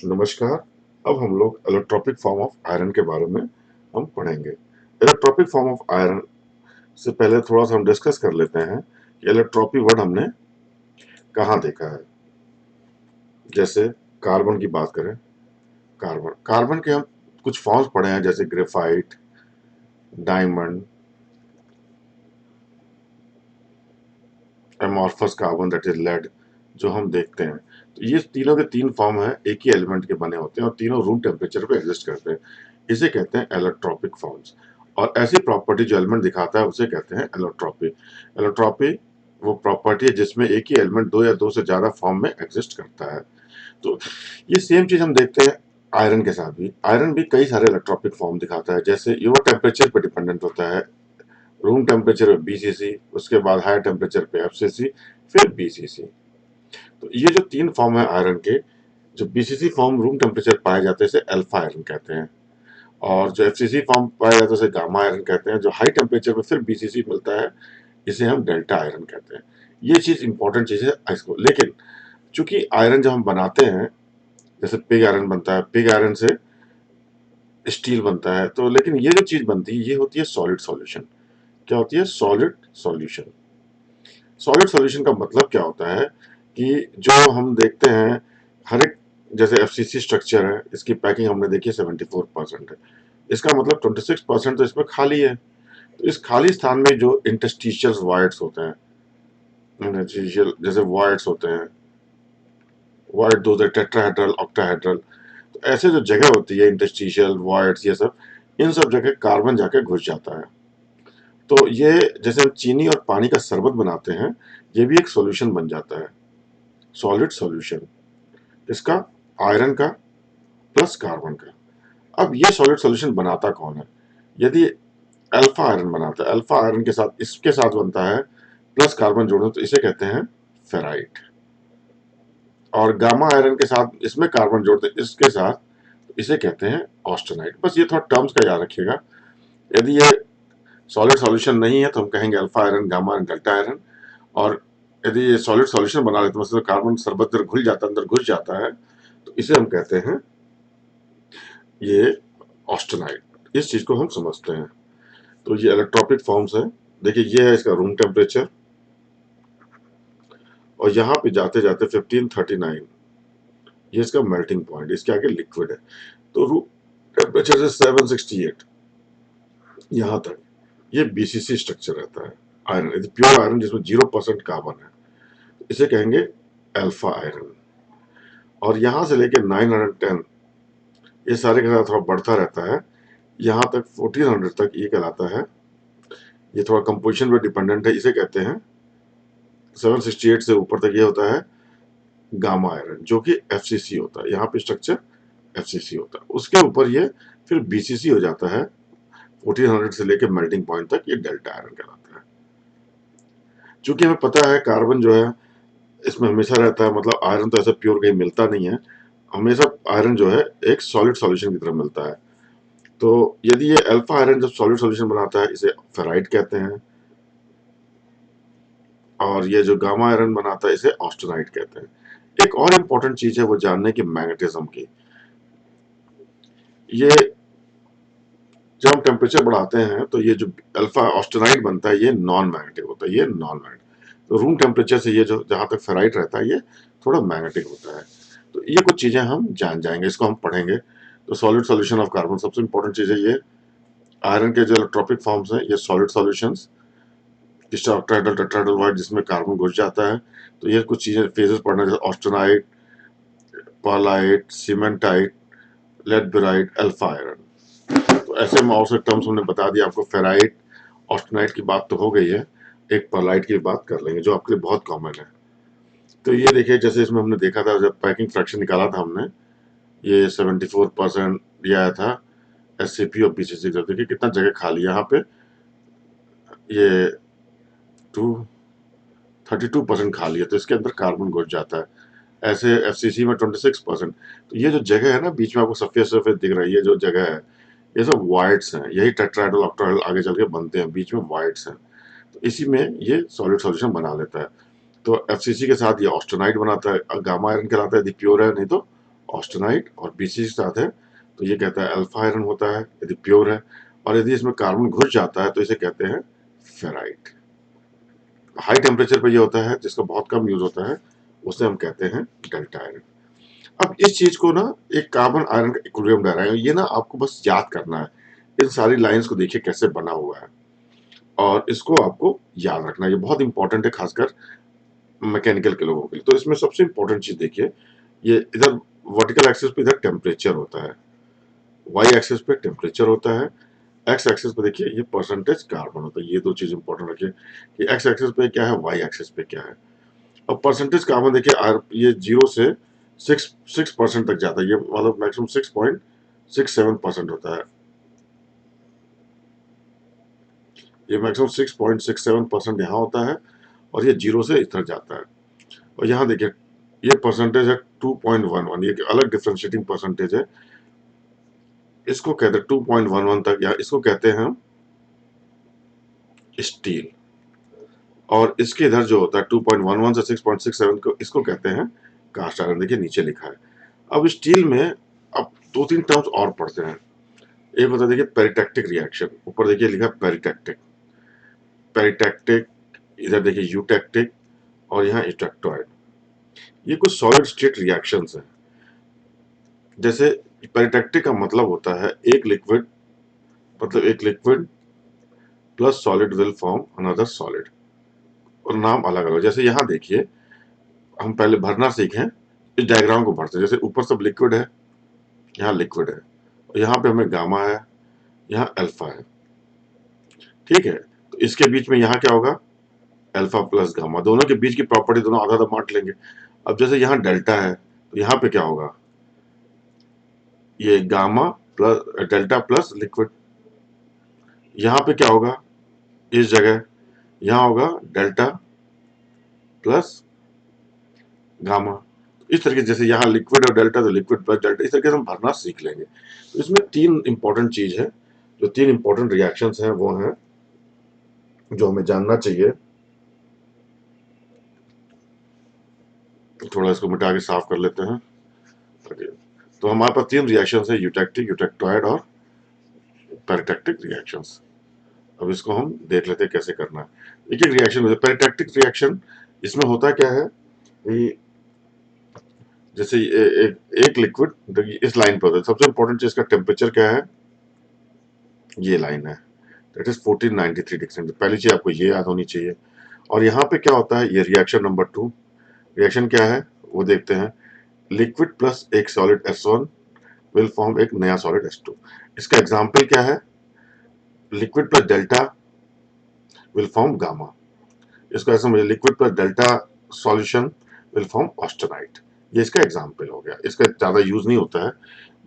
नमस्कार। अब हम लोग एलोट्रॉपिक फॉर्म ऑफ आयरन के बारे में हम पढ़ेंगे। एलोट्रॉपिक फॉर्म ऑफ आयरन से पहले थोड़ा सा हम डिस्कस कर लेते हैं कि एलोट्रॉपी वर्ड हमने कहाँ देखा है। जैसे कार्बन की बात करें, कार्बन कार्बन के हम कुछ फॉर्म्स पढ़े हैं, जैसे graphite, diamond, amorphous carbon that is lead, जो हम देखते हैं। तो ये तीनों के तीन फॉर्म है, एक ही एलिमेंट के बने होते हैं और तीनों रूम टेम्परेचर पे एग्जिस्ट करते हैं। इसे कहते हैं एलोट्रॉपिक फॉर्म्स। और ऐसी प्रॉपर्टी जो एलिमेंट दिखाता है उसे कहते हैं एलोट्रॉपी। एलोट्रॉपी वो प्रॉपर्टी है जिसमें एक ही एलिमेंट दो या दो से ज्यादा फॉर्म में एग्जिस्ट करता है। तो ये सेम चीज हम देखते हैं आयरन के साथ भी। आयरन भी कई सारे इलेक्ट्रॉपिक फॉर्म दिखाता है, जैसे ये वो टेम्परेचर पे डिपेंडेंट होता है। रूम टेम्परेचर पे बीसीसी, उसके बाद हायर टेम्परेचर पे एफसीसी, फिर बीसीसी। तो ये जो तीन फॉर्म है आयरन के, जो बीसीसी फॉर्म रूम टेम्परेचर पाए जाते हैं इसे अल्फा आयरन कहते हैं, और जो एफसीसी फॉर्म पाया जाता है उसे गामा आयरन कहते हैं। जो हाई टेम्परेचर पे फिर बीसीसी मिलता है इसे हम डेल्टा आयरन कहते हैं। ये चीज इंपॉर्टेंट चीज है इसको। लेकिन चूंकि आयरन जब हम बनाते हैं, जैसे पिग आयरन बनता है, पिग आयरन से स्टील बनता है, तो लेकिन ये जो चीज बनती है ये होती है सॉलिड सॉल्यूशन। क्या होती है? Solid solution. सॉलिड सॉल्यूशन का मतलब क्या होता है कि जो हम देखते हैं हर एक, जैसे एफसीसी स्ट्रक्चर है, इसकी पैकिंग हमने देखी 74% है। इसका मतलब 26% तो इसमें खाली है। तो इस खाली स्थान में जो इंटरस्टिशियल वॉइड्स होते हैं, इंटरस्टिशियल जैसे वॉइड्स होते हैं, वॉइड दो टेट्राहेड्रल, ऑक्टाहेड्रल, तो ऐसे जो जगह होती है इंटरस्टिशियल वॉइड्स, ये सब, इन सब जगह कार्बन जाके घुस जाता है। तो ये जैसे हम चीनी और पानी का शरबत बनाते हैं, ये भी एक सॉल्यूशन बन जाता है, सॉलिड सॉल्यूशन। इसका आयरन का प्लस कार्बन का। अब ये सॉलिड सॉल्यूशन बनाता कौन है? यदि अल्फा आयरन बनाता है, अल्फा आयरन के साथ इसके साथ बनता है प्लस कार्बन जोड़ो तो इसे कहते हैं फेराइट। और गामा आयरन के साथ इसमें कार्बन जोड़ते हैं इसके साथ, तो इसे कहते हैं ऑस्टेनाइट। बस ये थोड़ा टर्म्स का याद रखिएगा। यदि ये सॉलिड सॉल्यूशन नहीं है तो हम कहेंगे alpha iron, gamma iron, delta iron. और यदि ये सॉलिड सॉल्यूशन बना लेते हैं, मतलब कार्बन शरबत अंदर घुल जाता है, अंदर घुस जाता है, तो इसे हम कहते हैं ये ऑस्टेनाइट। इस चीज को हम समझते हैं। तो ये इलेक्ट्रॉपिक फॉर्म्स है। देखिए ये है इसका रूम टेम्परेचर, और यहाँ पे जाते जाते 1539 ये इसका मेल्टिंग पॉइंट, इसके आगे लिक्विड है। तो रूम टेम्परेचर से 768 यहाँ तक ये बीसीसी स्ट्रक्चर रहता है। आयरन, प्योर आयरन जिसमें 0% कार्बन है, इसे कहेंगे अल्फा आयरन। और यहाँ से लेके 910 ये सारे के साथ थोड़ा बढ़ता रहता है, यहाँ तक 1400 तक ये कहलाता है। ये थोड़ा कंपोजिशन पे डिपेंडेंट है, इसे कहते हैं 768 से ऊपर तक ये होता है गामा आयरन, जो कि एफसीसी होता है। यहाँ पे स्ट्रक्चर एफसीसी होता है। उसके ऊपर ये फिर बीसीसी हो जाता है। 1400 से लेके मेल्टिंग पॉइंट तक ये डेल्टा आयरन कहलाता है। चूंकि हमें पता है कार्बन जो है इसमें हमेशा रहता है, मतलब आयरन तो ऐसा प्योर कहीं मिलता नहीं है, हमेशा आयरन जो है एक सॉलिड सॉल्यूशन की तरह मिलता है। तो यदि ये अल्फा आयरन जब सॉलिड सॉल्यूशन बनाता है इसे फेराइट कहते हैं, और ये जो गामा आयरन बनाता है इसे ऑस्टेनाइट कहते हैं। एक और इम्पोर्टेंट चीज है वो जानने की मैग्नेटिज्म की। ये जब हम टेम्परेचर बढ़ाते हैं तो ये जो अल्फा ऑस्टेनाइट बनता है ये नॉन मैग्नेटिक होता है, ये नॉन मैग्नेटिक। तो रूम टेम्परेचर से ये जो जहां तक फेराइट रहता है ये थोड़ा मैग्नेटिक होता है। तो ये कुछ चीजें हम जान जाएंगे, इसको हम पढ़ेंगे। तो सॉलिड सॉल्यूशन ऑफ कार्बन सबसे इंपॉर्टेंट चीज है ये। आयरन के जो इलेक्ट्रॉपिक फॉर्म्स हैं ये solid solutions, octahedral, tetrahedral void जिसमें कार्बन घुस जाता है। तो ये कुछ चीजें फेजेस पढ़ना, जैसे austenite, pearlite, cementite, ledeburite, alpha iron. तो ऐसे में और से टर्म्स हमने बता दिया आपको। फेराइट, ऑस्टेनाइट की बात तो हो गई है, एक पर्लाइट की बात कर लेंगे जो आपके लिए बहुत कॉमन है। तो ये देखिए, जैसे इसमें हमने देखा था जब पैकिंग फ्रैक्शन निकाला था हमने, ये 74% दिया आया था एससीपी और पीसीसी का। देखिए कितना जगह खाली है यहाँ पे, ये 32% खाली है, तो इसके अंदर कार्बन घुस जाता है। ऐसे एफसीसी में 26%। तो ये जो जगह है ना बीच में आपको सफेद सफेद दिख रही है, जो जगह है ये सब वाइट्स हैं, यही टेट्राहेड्रल ऑक्टाहेड्रल आगे चल के बनते हैं, बीच में वाइट्स हैं। तो इसी में ये सॉलिड सॉल्यूशन बना लेता है। तो एफसीसी के साथ ये ऑस्टेनाइट बनाता है, गामा आयरन कहलाता है यदि प्योर है, नहीं तो ऑस्टेनाइट, और Bc के साथ है तो ये कहता है अल्फा आयरन होता है यदि प्योर है, और यदि इसमें कार्बन घुस जाता है तो इसे कहते हैं फेराइट। हाई टेम्परेचर पे ये होता है, जिसका बहुत कम यूज होता है, उसे हम कहते हैं डेल्टा आयरन। अब इस चीज को ना एक कार्बन आयरन का इक्विलिब्रियम डायग्राम, ये ना आपको बस याद करना है। इन सारी लाइंस को देखिए कैसे बना हुआ है, और इसको आपको याद रखना है, ये बहुत इंपॉर्टेंट है खासकर मैकेनिकल के लोगों के लिए। तो इसमें सबसे इंपॉर्टेंट चीज देखिए, ये इधर वर्टिकल एक्सिस पे इधर टेम्परेचर होता है, वाई एक्सिस पे टेम्परेचर होता है, एक्स एक्सिस पे देखिए ये परसेंटेज कार्बन होता है। ये दो चीज इंपॉर्टेंट रखिए कि एक्स एक्सिस पे क्या है, वाई एक्सिस पे क्या है। अब परसेंटेज कार्बन देखिए, ये 0 से 6% तक जाता है, ये मतलब मैक्सिमम 6.67% होता है, ये मैक्सिमम 6.67% यहाँ होता है, और ये 0 से इधर जाता है। और यहाँ देखिए ये परसेंटेज है 2.11, ये अलग डिफरेंशिएटिंग परसेंटेज है, इसको कहते हैं 2.11 तक, या इसको कहते हैं हम स्टील। और इसके इधर जो होता है 2.11 से 6.67 को, इसको कहते हैं कास्ट आयरन। देखिए नीचे लिखा है। अब स्टील में अब दो तीन टर्म्स और पढ़ते हैं। एक होता है देखिए पेरिटैक्टिक रिएक्शन, ऊपर देखिए लिखा है पेरिटैक्टिक, पेरिटैक्टिक, इधर देखिए यूटैक्टिक, और यहाँ इटेक्टोइड। ये कुछ सॉलिड स्टेट रिएक्शंस हैं। जैसे पेरिटैक्टिक का मतलब होता है एक लिक्विड, मतलब एक liquid plus solid will form another solid, और नाम अलग अलग। जैसे यहाँ देखिए, हम पहले भरना सीखें, इस डायग्राम को भरते हैं। जैसे ऊपर सब लिक्विड है, यहाँ लिक्विड है, और यहाँ पे हमें गामा है, यहाँ अल्फा है, ठीक है। तो इसके बीच में यहाँ क्या होगा, अल्फा प्लस गामा, दोनों के बीच की प्रॉपर्टी दोनों आधा आधा बांट लेंगे। अब जैसे यहाँ डेल्टा है तो यहाँ पे क्या होगा, ये gamma plus delta plus liquid. यहाँ पे क्या होगा, इस जगह यहाँ होगा डेल्टा प्लस गामा। इस तरीके से, जैसे यहाँ लिक्विड और डेल्टा तो लिक्विड प्लस डेल्टा, इस तरीके से हम भरना सीख लेंगे। तो इसमें तीन इंपॉर्टेंट चीज है, जो तीन इंपॉर्टेंट रिएक्शंस हैं वो हैं जो हमें जानना चाहिए। थोड़ा इसको मिटा के साफ कर लेते हैं। तो हमारे पास तीन रिएक्शंस है, यूटैक्टिक, यूटैक्टोइड और पेरिटैक्टिक रिएक्शंस। अब इसको हम देख लेते हैं कैसे करना है। एक एक रिएक्शन, पेरिटैक्टिक रिएक्शन, इसमें होता क्या है कि जैसे एक लिक्विड इस लाइन पर होता है। सबसे इंपॉर्टेंट चीज का टेम्परेचर क्या है, ये लाइन है, दैट इज 1493 डिग्री सेंटीग्रेड। पहली चीज आपको ये याद होनी चाहिए। और यहाँ पे क्या होता है, ये रिएक्शन नंबर 2। रिएक्शन क्या है वो देखते हैं। लिक्विड प्लस एक सॉलिड S1 विल फॉर्म एक नया सॉलिड S2। इसका एग्जाम्पल क्या है, liquid plus delta will form gamma. इसको ऐसा समझिए, liquid plus delta solution will form austenite. ये इसका एग्जाम्पल हो गया, इसका ज्यादा यूज नहीं होता है।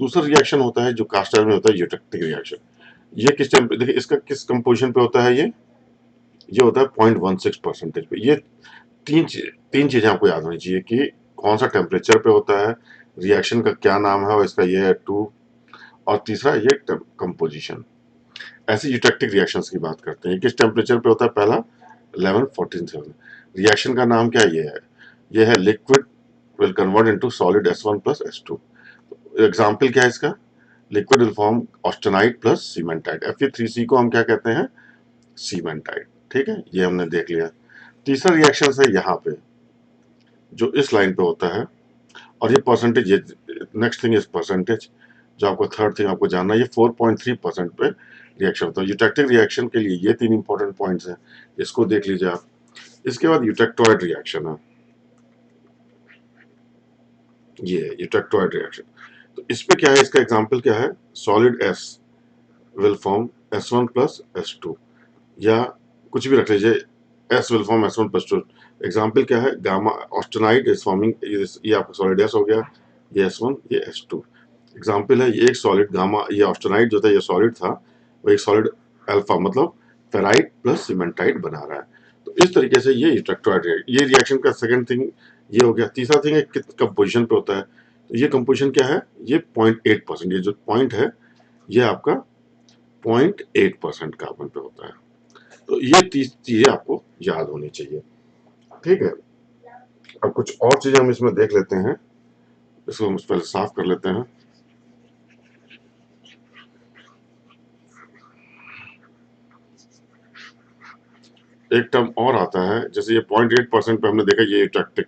दूसरा रिएक्शन होता है जो कास्ट आयरन में होता है, यूटैक्टिक रिएक्शन। ये किस टाइम पे देखिए, इसका किस कंपोजिशन पे होता है, ये होता है 0.16% पे। ये तीन चीजें आपको याद होनी चाहिए कि कौन सा टेम्परेचर पे होता है, रिएक्शन का क्या नाम है, और इसका ये है 2, और तीसरा ये कंपोजिशन। ऐसे यूटैक्टिक रिएक्शंस की बात करते हैं, किस टेम्परेचर पे होता है, पहला 11-14-7। रिएक्शन का नाम क्या है, ये है liquid will convert into solid S1 plus S2। Example क्या है इसका, liquid will form austenite plus cementite. Fe3C को हम क्या कहते हैं, सीमेंटाइट, ठीक है। ये हमने देख लिया। तीसरा रिएक्शन है यहाँ पे, जो इस लाइन पे होता है, और ये परसेंटेज, ये नेक्स्ट थिंग इज परसेंटेज। जो आपको थर्ड थिंग आपको जानना है, ये 4.3% पे रिएक्शन होता है। यूटैक्टिक रिएक्शन के लिए ये तीन इंपॉर्टेंट पॉइंट्स हैं, इसको देख लीजिए आप। इसके बाद यूटैक्टोइड रिएक्शन है, ये यूटैक्टोइड रिएक्शन। तो इस पे क्या है, इसका एग्जांपल क्या है, solid S will form S1 plus S2, या कुछ भी रख लीजिए, S will form S1 plus 2। Example क्या है, गामा ऑस्टेनाइट इज फॉर्मिंग, ये आपका सॉलिड S हो गया, ये S1 ये S2। एग्जाम्पल है, ये एक सॉलिड गामा, ये ऑस्टेनाइट जो था ये सॉलिड था, वो एक सॉलिड अल्फा मतलब फेराइट प्लस सीमेंटाइट बना रहा है। तो इस तरीके से ये इलेक्ट्रोलाइट है। ये रिएक्शन का सेकंड थिंग ये हो गया। तीसरा थिंग है किस कंपोजिशन पे होता है, तो ये कंपोजिशन क्या है, ये 0.8%, ये जो पॉइंट है ये आपका 0.8% कार्बन पे होता है। तो ये 30 चीजें आपको याद होनी चाहिए, ठीक है। अब कुछ और चीजें हम इसमें देख लेते हैं। इसको हम पहले साफ कर लेते हैं। एक टर्म और आता है, जैसे ये 0.8% पे हमने देखा ये यूटेक्टिक,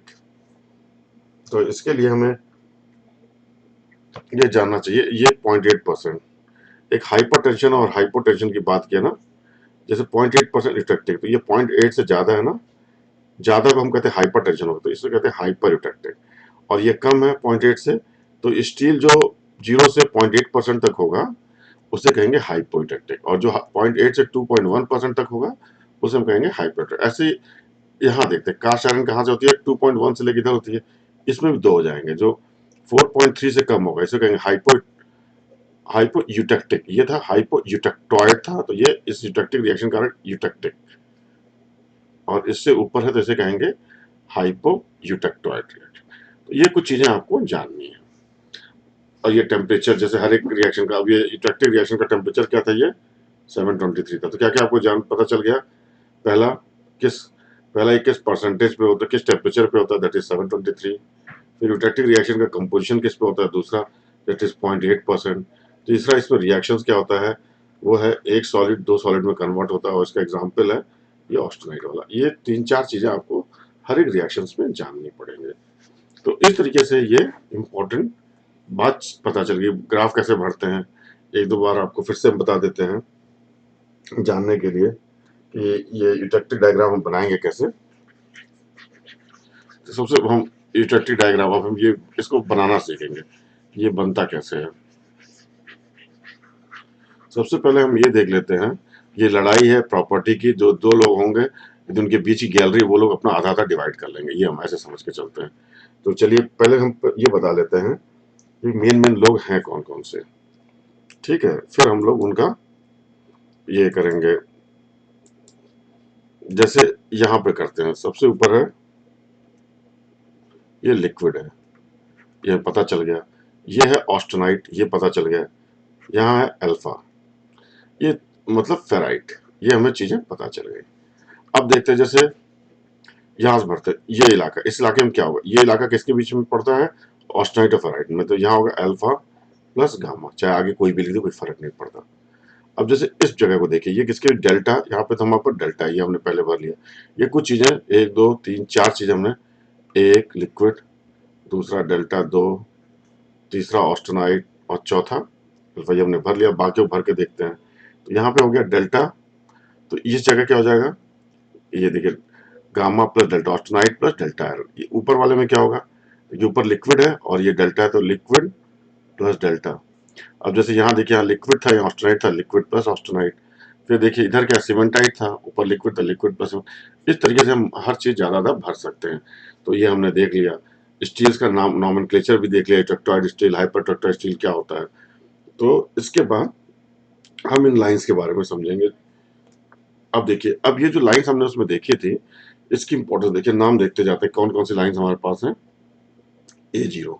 तो इसके लिए हमें ये जानना चाहिए ये 0.8%। एक हाइपरटेंशन और हाइपोटेंशन की बात किया ना, जैसे 0.8% यूटेक्टिक, तो ये 0.8 से ज्यादा है ना, ज्यादा को हम कहते हैं हाइपरटेंशन होगा, तो इसको कहते हैं हाइपर यूटेक्टिक। और ये कम है 0.8 से, तो स्टील जो 0 से 0.8% तक होगा उसे कहेंगे हाइपोइटेक्टिक, और जो 0.8 से 2.1% तक होगा उसे हम कहेंगे हाइपोइटेक्टिक। ऐसे ही यहाँ देखते हैं कास्ट आयरन कहाँ से होती है, 2.1 से लेकर इधर होती है, इसमें भी दो हो जाएंगे। जो 4.3 से कम होगा इसे कहेंगे हाइपो यूटेक्टिक, ये था हाइपो यूटेक्टॉइड था, तो ये इस यूटेक्टिक रिएक्शन कारण यूटेक्टिक, और इससे ऊपर है तो इसे कहेंगे हाइपो यूटेक्टॉइड रिएक्शन। तो ये कुछ चीजें आपको जाननी है। और ये टेम्परेचर जैसे हर एक रिएक्शन का, अब ये यूटेक्टिक रिएक्शन का टेम्परेचर क्या था, ये 723 था। तो क्या क्या आपको जान पता चल गया, पहला किस पहला ये किस परसेंटेज पे होता है, किस टेम्परेचर पे होता है, दैट इज 723। फिर यूटेक्टिक रिएक्शन का कंपोजिशन किस पे होता है, दूसरा दैट इज 0.8%। तीसरा इसमें रिएक्शंस क्या होता है, वो है एक सॉलिड दो सॉलिड में कन्वर्ट होता है, और इसका एग्जाम्पल है ये ऑस्टेनाइड वाला। ये तीन चार चीजें आपको हर एक रिएक्शंस में जाननी पड़ेंगे। तो इस तरीके से ये इंपॉर्टेंट बात पता चल गई। ग्राफ कैसे भरते हैं एक दो बार आपको फिर से हम बता देते हैं जानने के लिए कि ये यूटेक्टिक डायग्राम हम बनाएंगे कैसे। तो सबसे हम यूटेक्टिक डायग्राम अब हम ये इसको बनाना सीखेंगे, ये बनता कैसे है। सबसे पहले हम ये देख लेते हैं, ये लड़ाई है प्रॉपर्टी की, जो दो लोग होंगे उनके बीच की गैलरी, वो लोग अपना आधा आधा डिवाइड कर लेंगे, ये हम ऐसे समझ के चलते हैं। तो चलिए पहले हम ये बता लेते हैं कि मेन मेन लोग हैं कौन कौन से, ठीक है, फिर हम लोग उनका ये करेंगे। जैसे यहाँ पे करते हैं, सबसे ऊपर है ये लिक्विड है, ये पता चल गया। ये है ऑस्टेनाइट, ये पता चल गया। यहाँ है अल्फा, ये मतलब फेराइट, ये हमें चीजें पता चल गई। अब देखते हैं, जैसे यहाँ से भरते ये इलाका, इस इलाके में क्या होगा, ये इलाका किसके बीच में पड़ता है, ऑस्टेनाइट और फेराइट में, तो यहाँ होगा अल्फा प्लस गामा, चाहे आगे कोई भी लिख दे कोई फर्क नहीं पड़ता। अब जैसे इस जगह को देखिए, ये किसके डेल्टा, यहाँ पे तो हमारे पास डेल्टा, ये हमने पहले भर लिया। ये कुछ चीजें एक दो तीन चार चीजें हमने, एक लिक्विड, दूसरा डेल्टा दो, तीसरा ऑस्टेनाइट, और चौथा अल्फा, ये हमने भर लिया। बाकी भर के देखते हैं, तो यहाँ पे हो गया डेल्टा, तो इस जगह क्या हो जाएगा, ये देखिए gamma plus delta, austenite plus delta iron. ये ऊपर वाले में क्या होगा, ये ऊपर लिक्विड है और ये डेल्टा है, तो लिक्विड प्लस डेल्टा। अब जैसे यहाँ देखिए, यहाँ लिक्विड था, यहाँ ऑस्टेनाइट था, लिक्विड प्लस ऑस्टेनाइट। फिर देखिए इधर क्या सीमेंटाइट था, ऊपर लिक्विड था, लिक्विड प्लस। इस तरीके से हम हर चीज ज्यादा ज्यादा भर सकते हैं। तो ये हमने देख लिया। स्टील्स का नाम नॉमेनक्लेचर भी देख लिया, टेक्टोइड स्टील, हाइपर टेक्टोइड स्टील क्या होता है। तो इसके बाद हम इन लाइंस के बारे में समझेंगे। अब देखिए, अब ये जो लाइंस हमने उसमें देखी थी, इसकी इंपॉर्टेंस देखिए, नाम देखते जाते हैं कौन कौन सी लाइंस हमारे पास हैं। A0,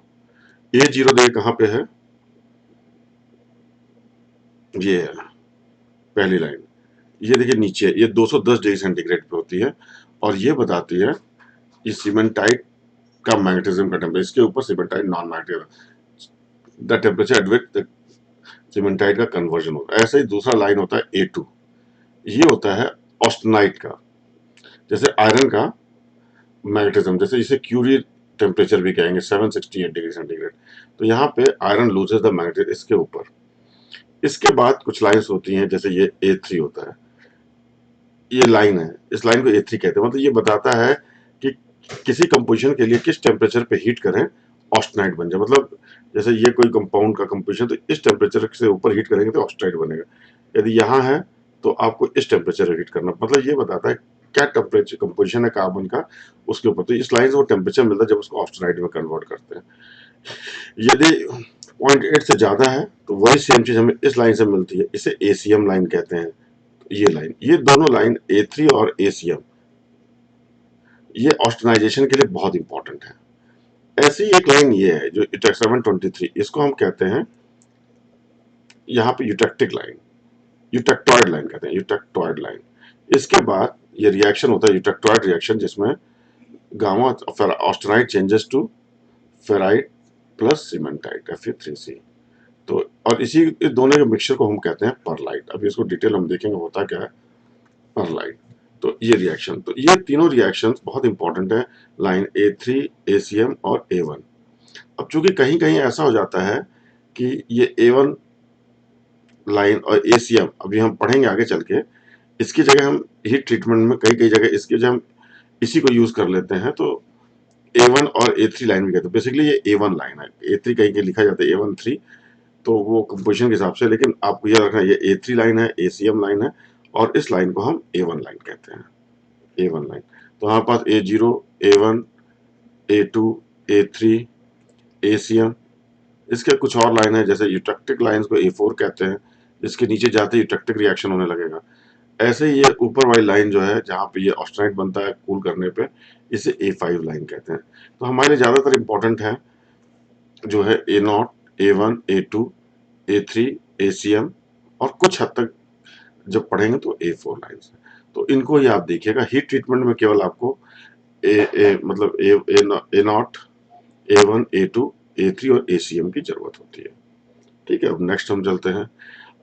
A0 देखिए कहाँ पे है, ये है पहली लाइन। ये देखिए नीचे, ये 210 डिग्री सेंटीग्रेड पे होती है, और ये बताती है ये सीमेंटाइट का मैग्नेटिज्म का टेम्परेचर, इसके ऊपर cementite non magnetism, the temperature at which the cementite का कन्वर्जन होता है। ऐसे ही दूसरा लाइन होता है A2, ये होता है ऑस्टेनाइट का, जैसे आयरन का मैग्नेटिज्म, जैसे इसे क्यूरी टेम्परेचर भी कहेंगे, 768 डिग्री सेंटीग्रेड। तो यहाँ पे आयरन लूजेस द मैग्नेटिज्म इसके ऊपर। इसके बाद कुछ लाइंस होती हैं, जैसे ये A3 होता है, ये लाइन है, इस लाइन को A3 कहते हैं। मतलब ये बताता है कि किसी कंपोजिशन के लिए किस टेम्परेचर पे हीट करें ऑस्टेनाइट बन जाए। मतलब जैसे ये कोई कंपाउंड का कंपोजिशन, तो इस टेम्परेचर से ऊपर हीट करेंगे तो ऑस्टेनाइट बनेगा। यदि यहाँ है तो आपको इस टेम्परेचर हीट करना, मतलब ये बताता है क्या टेम्परेचर कंपोजिशन है कार्बन का उसके ऊपर। तो इस लाइन से वो टेम्परेचर मिलता है जब उसको ऑस्टेनाइट में कन्वर्ट करते हैं। यदि 0.8 से ज्यादा है तो वही सेम चीज हमें इस लाइन से मिलती है, इसे ACM लाइन कहते हैं। ये लाइन, ये दोनों लाइन A3 और ACM, ये ऑस्टेनाइजेशन के लिए बहुत इंपॉर्टेंट है। ऐसी एक लाइन ये है जो 723, इसको हम कहते हैं यहाँ पे यूटेक्टिक लाइन, यूटेक्टॉइड लाइन कहते हैं, यूटेक्टॉइड लाइन। इसके बाद ये रिएक्शन होता है यूटेक्टॉइड रिएक्शन, जिसमें gamma austenite changes to ferrite plus cementite Fe3C। तो और इस दोनों के मिक्सचर को हम कहते हैं परलाइट। अब इसको डिटेल हम देखेंगे होता क्या है परलाइट। तो ये रिएक्शन, तो ये तीनों रिएक्शंस बहुत इंपॉर्टेंट है, लाइन A3, ACM और A1। अब चूंकि कहीं कहीं ऐसा हो जाता है कि ये A1 लाइन और ACM अभी हम पढ़ेंगे आगे चल के, इसकी जगह हम हीट ट्रीटमेंट में कई कई जगह इसकी जगह हम इसी को यूज कर लेते हैं, तो A1 और A3 लाइन भी कहते हैं। बेसिकली ये A1 लाइन है, A3 कहीं कहीं लिखा जाता है A1 3, तो वो कंपोजिशन के हिसाब से, लेकिन आपको यह रखना है ये A3 लाइन है, ACM लाइन है, और इस लाइन को हम A1 लाइन कहते हैं, A1 लाइन। तो हमारे पास A0, A1, A2, A3, ACM। इसके कुछ और लाइन है, जैसे यूटेक्टिक लाइंस को A4 कहते हैं, इसके नीचे जाते ही यूटेक्टिक रिएक्शन होने लगेगा। ऐसे ही ये ऊपर वाली लाइन जो है जहाँ पे ये ऑस्टेनाइट बनता है कूल करने पे, इसे A5 लाइन कहते हैं। तो हमारे लिए ज्यादातर इंपॉर्टेंट है जो है A0, A1, A2, A3, ACM, और कुछ हद तक जब पढ़ेंगे तो A4 लाइन्स। तो इनको ही आप देखिएगा, हीट ट्रीटमेंट में केवल आपको मतलब A0, A1, A2, A3 और ACM की जरूरत होती है। ठीक है, अब नेक्स्ट हम चलते हैं।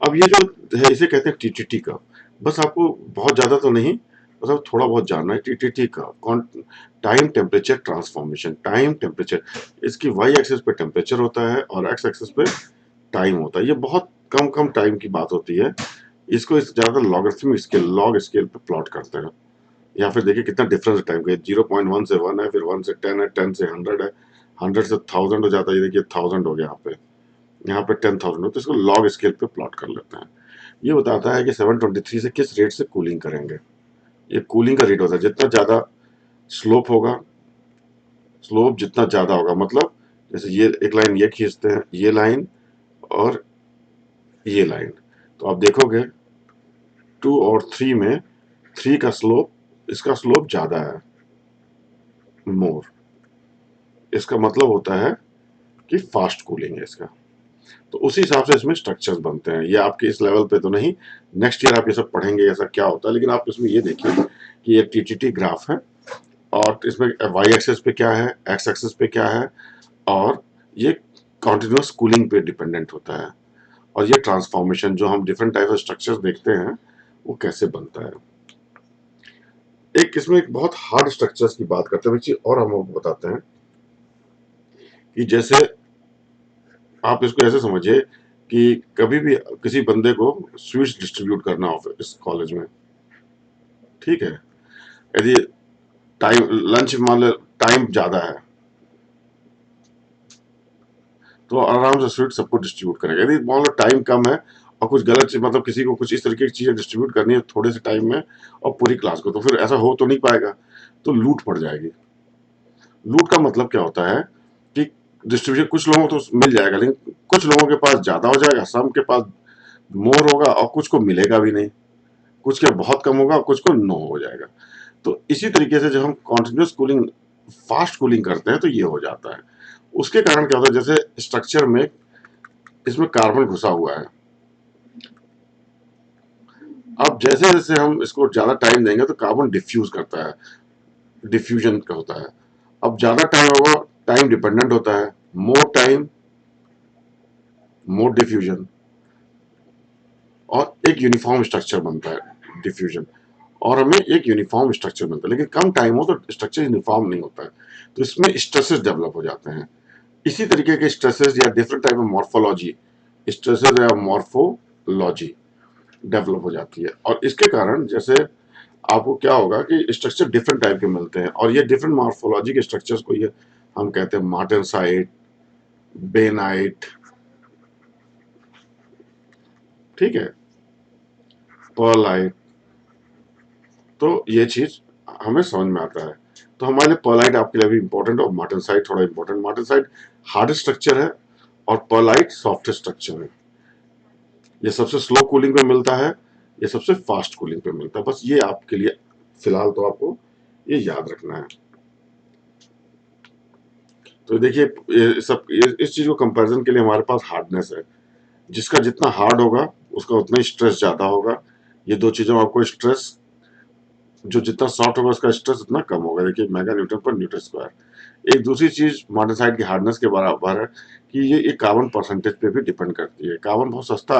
अब ये जो है इसे कहते हैं टीटीटी कर्व। बस आपको बहुत ज्यादा तो नहीं, बस आपको थोड़ा बहुत जानना है TTT curve, time temperature transformation. Time temperature, इसकी वाई एक्सिस पे टेम्परेचर होता है और एक्स एक्सिस पे टाइम होता है। ये बहुत कम कम टाइम की बात होती है। इसको इस ज्यादातर लॉगरिथमिक स्केल, लॉग स्केल पे प्लॉट करते हैं। या फिर देखिए कितना डिफरेंस टाइम का, 0.1 से 1 है, फिर 1 से 10 है, 10 से 100 है, 100 से 1000 हो जाता है। ये देखिए 1000 हो गया यहाँ पे 10,000 हो, तो इसको लॉग स्केल पे प्लॉट कर लेते हैं। ये बताता है कि 723 से किस रेट से कूलिंग करेंगे। ये कूलिंग का रेट होता है, जितना ज्यादा स्लोप होगा, स्लोप जितना ज्यादा होगा, मतलब जैसे ये एक लाइन ये खींचते हैं, ये लाइन और ये लाइन, तो आप देखोगे 2 और 3 में 3 का स्लोप, इसका स्लोप ज्यादा है, मोर। इसका मतलब होता है कि फास्ट कूलिंग है इसका। तो उसी हिसाब से इसमें स्ट्रक्चर्स बनते हैं। ये आपके इस लेवल पे तो नहीं, नेक्स्ट ईयर आप ये सब पढ़ेंगे ऐसा क्या होता है, लेकिन आप इसमें ये देखिए कि ये टीटीटी ग्राफ है, और इसमें वाई एक्सिस पे क्या है, एक्स एक्सिस पे क्या है, और ये कॉन्टिन्यूस कूलिंग पे डिपेंडेंट होता है। और ये ट्रांसफॉर्मेशन जो हम डिफरेंट टाइप ऑफ स्ट्रक्चर्स देखते हैं वो कैसे बनता है। एक इसमें एक बहुत हार्ड स्ट्रक्चर्स की बात करते हैं, एक चीज और हम आपको बताते हैं कि जैसे आप इसको ऐसे समझिए कि कभी भी किसी बंदे को स्वीट्स डिस्ट्रीब्यूट करना हो इस कॉलेज में, ठीक है, यदि टाइम लंच मान लो टाइम ज्यादा है, तो आराम से स्वीट सबको डिस्ट्रीब्यूट करेगा। यदि मान लो टाइम कम है और कुछ गलत चीज, मतलब किसी को कुछ इस तरीके की चीजें डिस्ट्रीब्यूट करनी है थोड़े से टाइम में और पूरी क्लास को, तो फिर ऐसा हो तो नहीं पाएगा, तो लूट पड़ जाएगी। लूट का मतलब क्या होता है कि डिस्ट्रीब्यूशन कुछ लोगों को तो मिल जाएगा, लेकिन कुछ लोगों के पास ज्यादा हो जाएगा, सम के पास मोर होगा, और कुछ को मिलेगा भी नहीं, कुछ के बहुत कम होगा और कुछ को नो हो जाएगा। तो इसी तरीके से जब हम कॉन्टिन्यूस कूलिंग, फास्ट कूलिंग करते हैं तो ये हो जाता है। उसके कारण क्या होता है, जैसे स्ट्रक्चर में इसमें कार्बन घुसा हुआ है, अब जैसे जैसे हम इसको ज्यादा टाइम देंगे तो कार्बन डिफ्यूज करता है, डिफ्यूजन का होता है। अब ज्यादा टाइम होगा, टाइम डिपेंडेंट होता है, मोर टाइम मोर डिफ्यूजन, और एक यूनिफॉर्म स्ट्रक्चर बनता है डिफ्यूजन, और हमें एक यूनिफॉर्म स्ट्रक्चर मिलता है। लेकिन कम टाइम हो तो स्ट्रक्चर यूनिफॉर्म नहीं होता है, तो इसमें स्ट्रेसेस डेवलप हो जाते हैं। इसी तरीके के स्ट्रेसेस या different type of morphology, stresses या मॉर्फोलॉजी डेवलप हो जाती है। और इसके कारण जैसे आपको क्या होगा कि स्ट्रक्चर डिफरेंट टाइप के मिलते हैं, और ये डिफरेंट मॉर्फोलॉजी के स्ट्रक्चर्स को ये हम कहते हैं मार्टेनसाइट, बेनाइट, ठीक है, पर्लाइट। तो ये चीज हमें समझ में आता है। तो हमारे लिए पर्लाइट आपके लिए भी इंपॉर्टेंट है और मार्टेनसाइट थोड़ा इंपॉर्टेंट। मार्टेनसाइट हार्ड स्ट्रक्चर है और पर्लाइट सॉफ्ट स्ट्रक्चर है। ये सबसे स्लो कूलिंग पे मिलता है, ये सबसे फास्ट कूलिंग पे मिलता है। बस ये आपके लिए फिलहाल तो आपको ये याद रखना है। तो देखिए इस चीज को कंपैरिजन के लिए हमारे पास हार्डनेस है, जिसका जितना हार्ड होगा उसका उतना ही स्ट्रेस ज्यादा होगा। ये दो चीजों में आपको स्ट्रेस, जो जितना सॉफ्ट होगा उसका स्ट्रेस उतना कम होगा। देखिए मेगा न्यूटन पर न्यूटन स्क्वायर। एक दूसरी चीज मोनाजाइट की हार्डनेस के बराबर है कि ये कार्बन परसेंटेज पे भी डिपेंड करती है। कार्बन बहुत सस्ता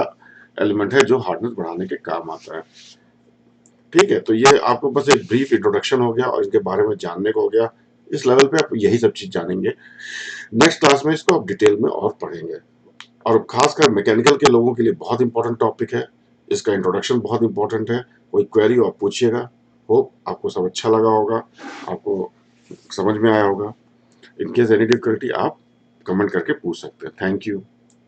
एलिमेंट है जो हार्डनेस बढ़ाने के काम आता है। ठीक है, तो ये आपको बस एक ब्रीफ इंट्रोडक्शन हो गया और इनके बारे में जानने को हो गया। इस लेवल पे आप यही सब चीज जानेंगे। नेक्स्ट क्लास में इसको आप डिटेल में और पढ़ेंगे, और खासकर मैकेनिकल के लोगों के लिए बहुत इंपॉर्टेंट टॉपिक है। इसका इंट्रोडक्शन बहुत इंपॉर्टेंट है। कोई क्वेरी हो आप पूछिएगा। होप आपको सब अच्छा लगा होगा, आपको समझ में आया होगा। इन केस एनी डिफिकल्टी आप कमेंट करके पूछ सकते हैं। Thank you.